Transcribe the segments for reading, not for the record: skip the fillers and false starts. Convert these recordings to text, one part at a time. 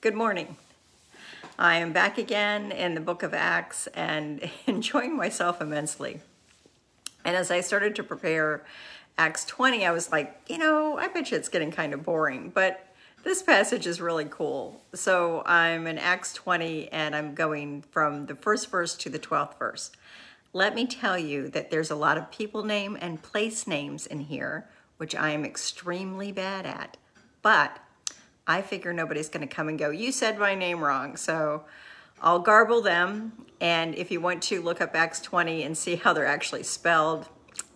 Good morning. I am back again in the book of Acts and enjoying myself immensely. And as I started to prepare Acts 20, I was like, I bet you it's getting kind of boring, but this passage is really cool. So I'm in Acts 20 and I'm going from the first verse to the 12th verse. Let me tell you that there's a lot of people name and place names in here, which I am extremely bad at, but I figure nobody's going to come and go, you said my name wrong. So I'll garble them. And if you want to look up Acts 20 and see how they're actually spelled,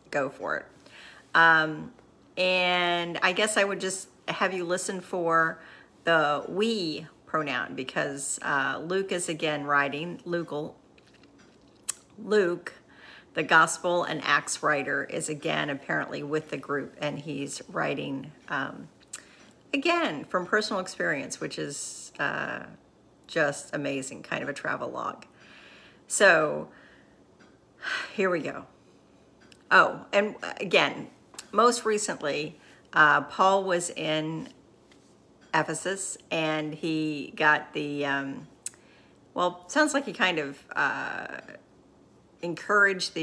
go for it. And I guess I would just have you listen for the we pronoun because Luke is again writing. Luke, the gospel and Acts writer, is again apparently with the group, and he's writing again, from personal experience, which is just amazing, kind of a travel log. So here we go. Oh, and again, most recently, Paul was in Ephesus, and he got the, sounds like he kind of encouraged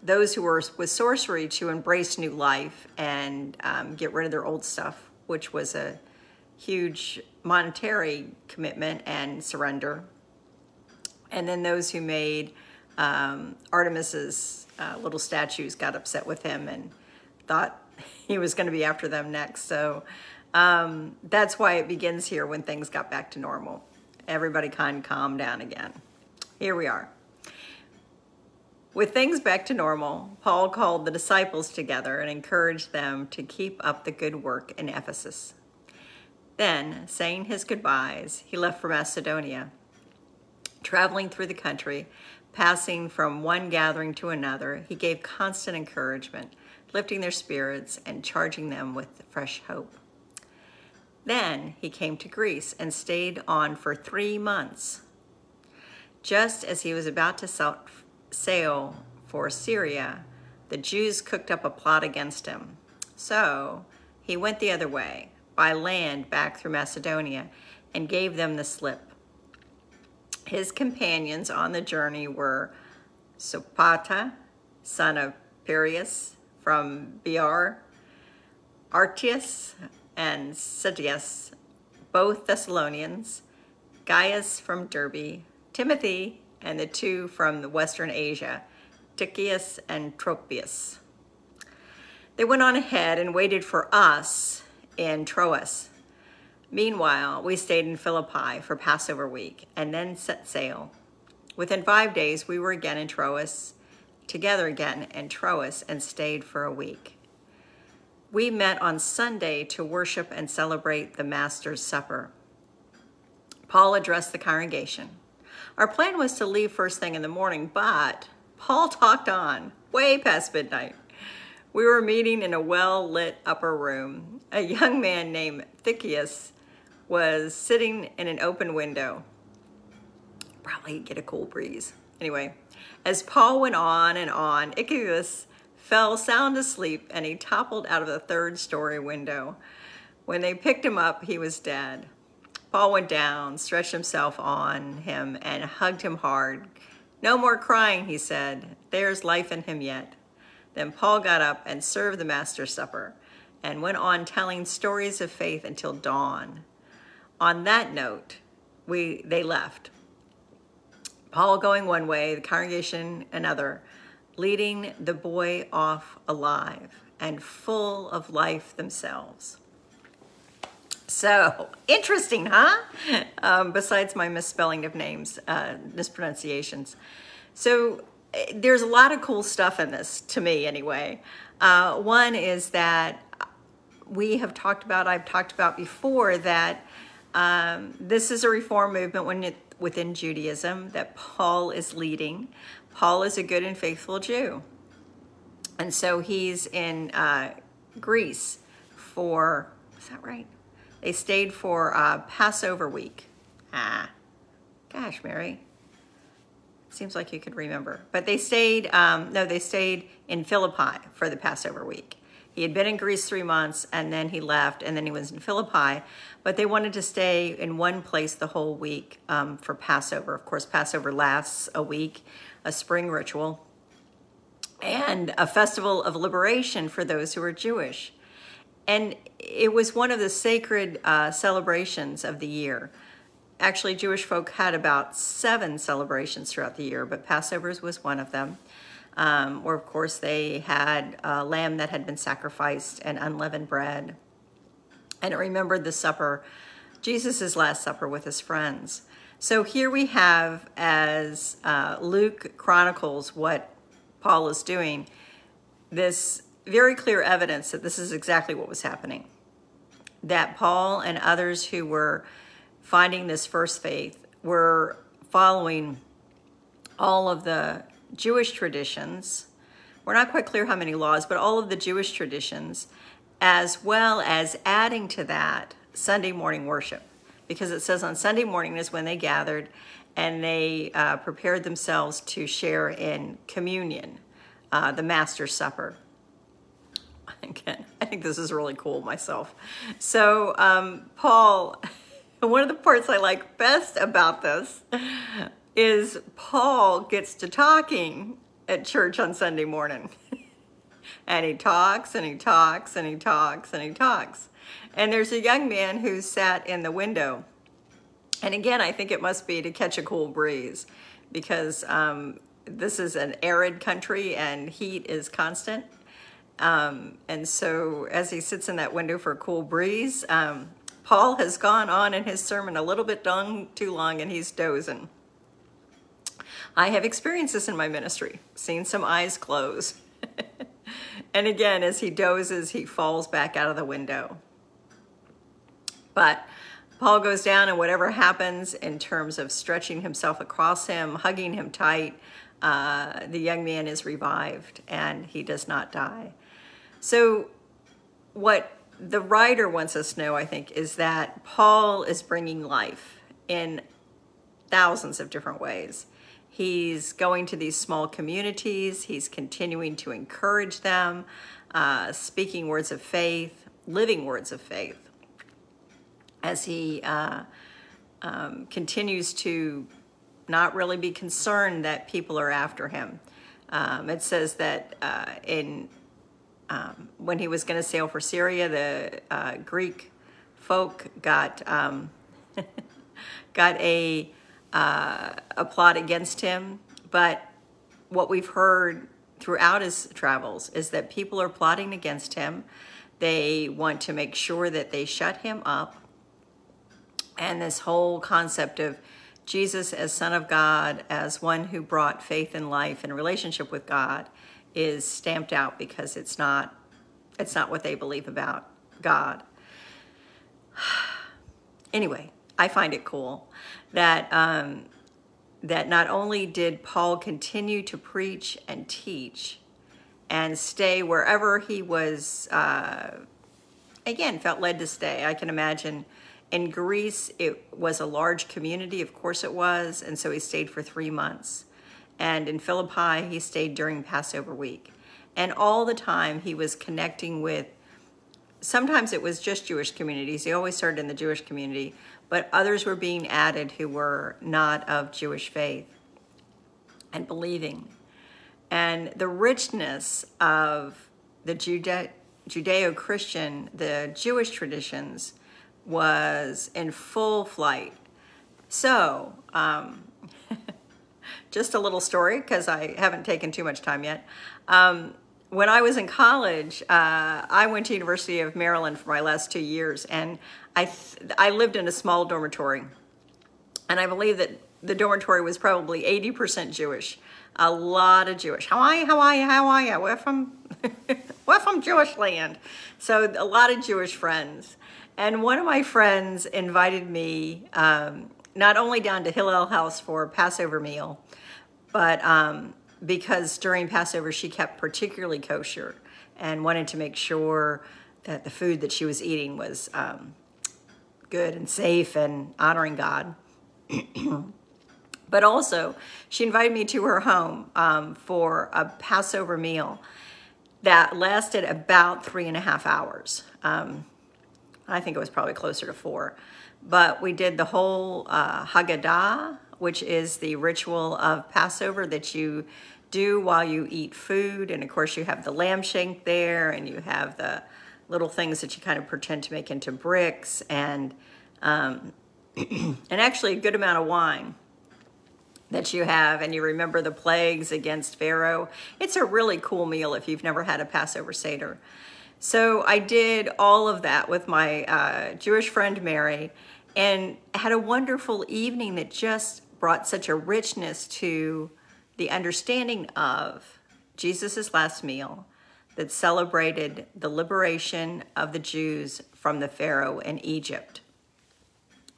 those who were with sorcery to embrace new life and get rid of their old stuff, which was a huge monetary commitment and surrender. And then those who made Artemis's little statues got upset with him and thought he was going to be after them next. So that's why it begins here when things got back to normal. Everybody kind of calmed down again. Here we are. With things back to normal, Paul called the disciples together and encouraged them to keep up the good work in Ephesus. Then, saying his goodbyes, he left for Macedonia, traveling through the country, passing from one gathering to another. He gave constant encouragement, lifting their spirits and charging them with fresh hope. Then he came to Greece and stayed on for 3 months. Just as he was about to sail for Syria, the Jews cooked up a plot against him. So he went the other way, by land back through Macedonia, and gave them the slip. His companions on the journey were Sopater, son of Pyrrhus from Beer, Artius and Sydius, both Thessalonians, Gaius from Derbe, Timothy, and the 2 from the Western Asia, Tychicus and Tropius. They went on ahead and waited for us in Troas. Meanwhile, we stayed in Philippi for Passover week and then set sail. Within 5 days, we were again in Troas, together again in Troas, and stayed for a week. We met on Sunday to worship and celebrate the Master's Supper. Paul addressed the congregation. Our plan was to leave first thing in the morning, but Paul talked on way past midnight. We were meeting in a well-lit upper room. A young man named Tychicus was sitting in an open window. Probably get a cool breeze. Anyway, as Paul went on and on, Tychicus fell sound asleep and he toppled out of the 3rd-story window. When they picked him up, he was dead. Paul went down, stretched himself on him, and hugged him hard. No more crying, he said. There's life in him yet. Then Paul got up and served the Master's Supper and went on telling stories of faith until dawn. On that note, they left. Paul going one way, the congregation another, leading the boy off alive and full of life themselves. So, interesting, huh? Besides my misspelling of names, mispronunciations. So, there's a lot of cool stuff in this, to me anyway. One is that I've talked about before that this is a reform movement within Judaism that Paul is leading. Paul is a good and faithful Jew. And so he's in Greece for, is that right? They stayed for Passover week. Gosh, Mary. Seems like you could remember. But they stayed, they stayed in Philippi for the Passover week. He had been in Greece 3 months, and then he left, and then he was in Philippi. But they wanted to stay in one place the whole week for Passover. Of course, Passover lasts a week, a spring ritual, and a festival of liberation for those who are Jewish. And it was one of the sacred celebrations of the year. Actually, Jewish folk had about 7 celebrations throughout the year, but Passover's was one of them, where, of course, they had a lamb that had been sacrificed and unleavened bread. And it remembered the supper, Jesus' last supper with his friends. So here we have, as Luke chronicles what Paul is doing, this very clear evidence that this is exactly what was happening. That Paul and others who were finding this first faith were following all of the Jewish traditions. We're not quite clear how many laws, but all of the Jewish traditions, as well as adding to that Sunday morning worship. Because it says on Sunday morning is when they gathered and they prepared themselves to share in communion, the Master's Supper. Again, I think this is really cool myself. So Paul, one of the parts I like best about this is Paul gets to talking at church on Sunday morning. And he talks and he talks and he talks and he talks. And there's a young man who sat in the window. And again, I think it must be to catch a cool breeze, because this is an arid country and heat is constant. And so as he sits in that window for a cool breeze, Paul has gone on in his sermon a little bit too long, and he's dozing. I have experienced this in my ministry, seen some eyes close. And again, as he dozes, he falls back out of the window. But Paul goes down, and whatever happens in terms of stretching himself across him, hugging him tight, the young man is revived and he does not die. So what the writer wants us to know, I think, is that Paul is bringing life in thousands of different ways. He's going to these small communities. He's continuing to encourage them, speaking words of faith, living words of faith, as he continues to not really be concerned that people are after him. It says that when he was going to sail for Syria, the Greek folk got a plot against him. But what we've heard throughout his travels is that people are plotting against him. They want to make sure that they shut him up. And this whole concept of Jesus as Son of God, as one who brought faith and life and relationship with God, is stamped out, because it's not what they believe about God. Anyway, I find it cool that that not only did Paul continue to preach and teach and stay wherever he was, again, felt led to stay. I can imagine in Greece, it was a large community, of course it was, and so he stayed for 3 months. And in Philippi, he stayed during Passover week. And all the time he was connecting with, sometimes it was just Jewish communities. He always started in the Jewish community, but others were being added who were not of Jewish faith and believing. And the richness of the Judeo-Christian, the Jewish traditions, was in full flight. So, just a little story, because I haven't taken too much time yet. When I was in college, I went to University of Maryland for my last 2 years, and I lived in a small dormitory. And I believe that the dormitory was probably 80% Jewish. A lot of Jewish. How are you? How are you? How are you? We're from Jewish land. So a lot of Jewish friends. And one of my friends invited me not only down to Hillel House for a Passover meal, but because during Passover she kept particularly kosher and wanted to make sure that the food that she was eating was good and safe and honoring God. But also, she invited me to her home for a Passover meal. that lasted about 3.5 hours. I think it was probably closer to 4. But we did the whole Haggadah, which is the ritual of Passover that you do while you eat food. And of course you have the lamb shank there, and you have the little things that you kind of pretend to make into bricks, and actually a good amount of wine that you have, and you remember the plagues against Pharaoh. It's a really cool meal if you've never had a Passover Seder. So I did all of that with my Jewish friend Mary, and had a wonderful evening that just brought such a richness to the understanding of Jesus's last meal that celebrated the liberation of the Jews from the Pharaoh in Egypt,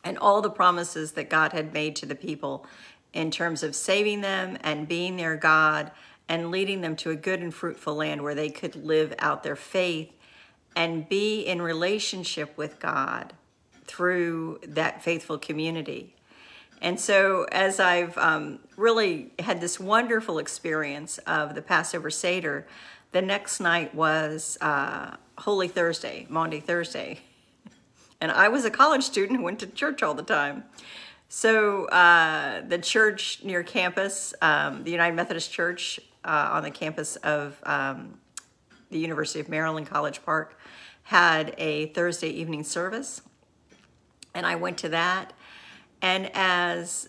and all the promises that God had made to the people in terms of saving them and being their God and leading them to a good and fruitful land where they could live out their faith and be in relationship with God through that faithful community. And so as I've really had this wonderful experience of the Passover Seder, the next night was Holy Thursday, Maundy Thursday. And I was a college student who went to church all the time. So the church near campus, the United Methodist Church on the campus of the University of Maryland College Park, had a Thursday evening service. And I went to that. And as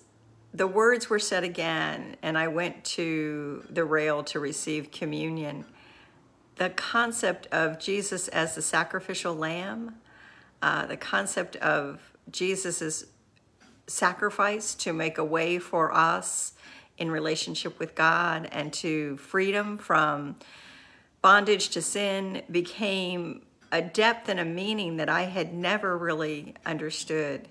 the words were said again, and I went to the rail to receive communion, the concept of Jesus as the sacrificial lamb, the concept of Jesus's sacrifice to make a way for us in relationship with God and to freedom from bondage to sin became a depth and a meaning that I had never really understood.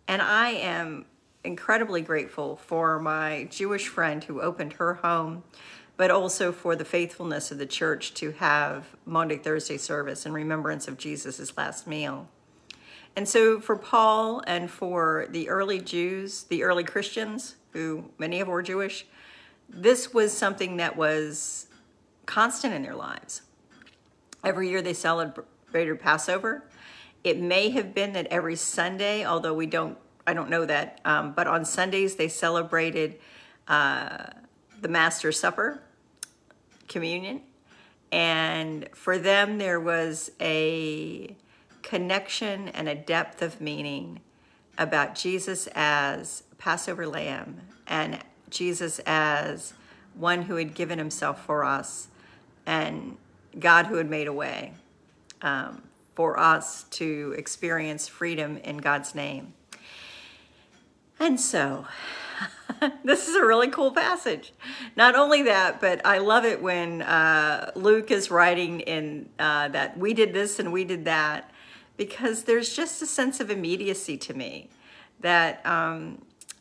And I am incredibly grateful for my Jewish friend who opened her home, but also for the faithfulness of the church to have Maundy Thursday service in remembrance of Jesus's last meal. And so for Paul and for the early Jews, the early Christians, who many of were Jewish, this was something that was constant in their lives. Every year they celebrated Passover. It may have been that every Sunday, although I don't know that, but on Sundays they celebrated the Master's Supper, communion. And for them there was a connection and a depth of meaning about Jesus as Passover lamb and Jesus as one who had given himself for us, and God who had made a way for us to experience freedom in God's name. And so this is a really cool passage. Not only that, but I love it when Luke is writing in that we did this and we did that, because there's just a sense of immediacy to me that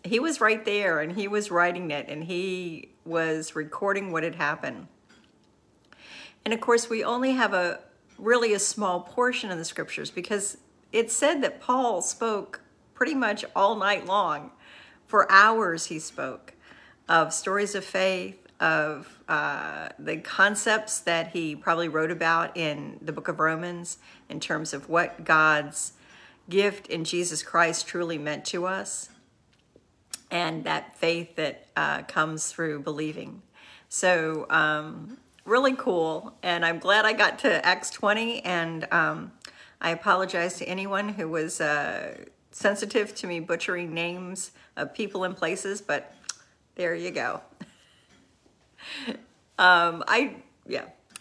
he was right there and he was writing it and he was recording what had happened. And of course, we only have really a small portion of the scriptures, because it said that Paul spoke pretty much all night long. For hours he spoke of stories of faith, of the concepts that he probably wrote about in the book of Romans in terms of what God's gift in Jesus Christ truly meant to us, and that faith that comes through believing. So really cool, and I'm glad I got to Acts 20, and I apologize to anyone who was sensitive to me butchering names of people and places, but there you go.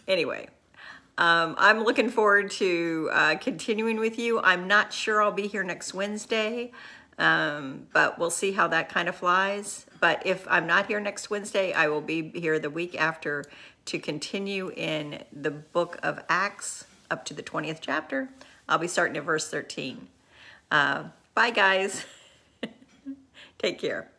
Anyway, I'm looking forward to continuing with you. I'm not sure I'll be here next Wednesday, but we'll see how that kind of flies. But if I'm not here next Wednesday, I will be here the week after to continue in the book of Acts up to the 20th chapter. I'll be starting at verse 13. Bye, guys. Take care.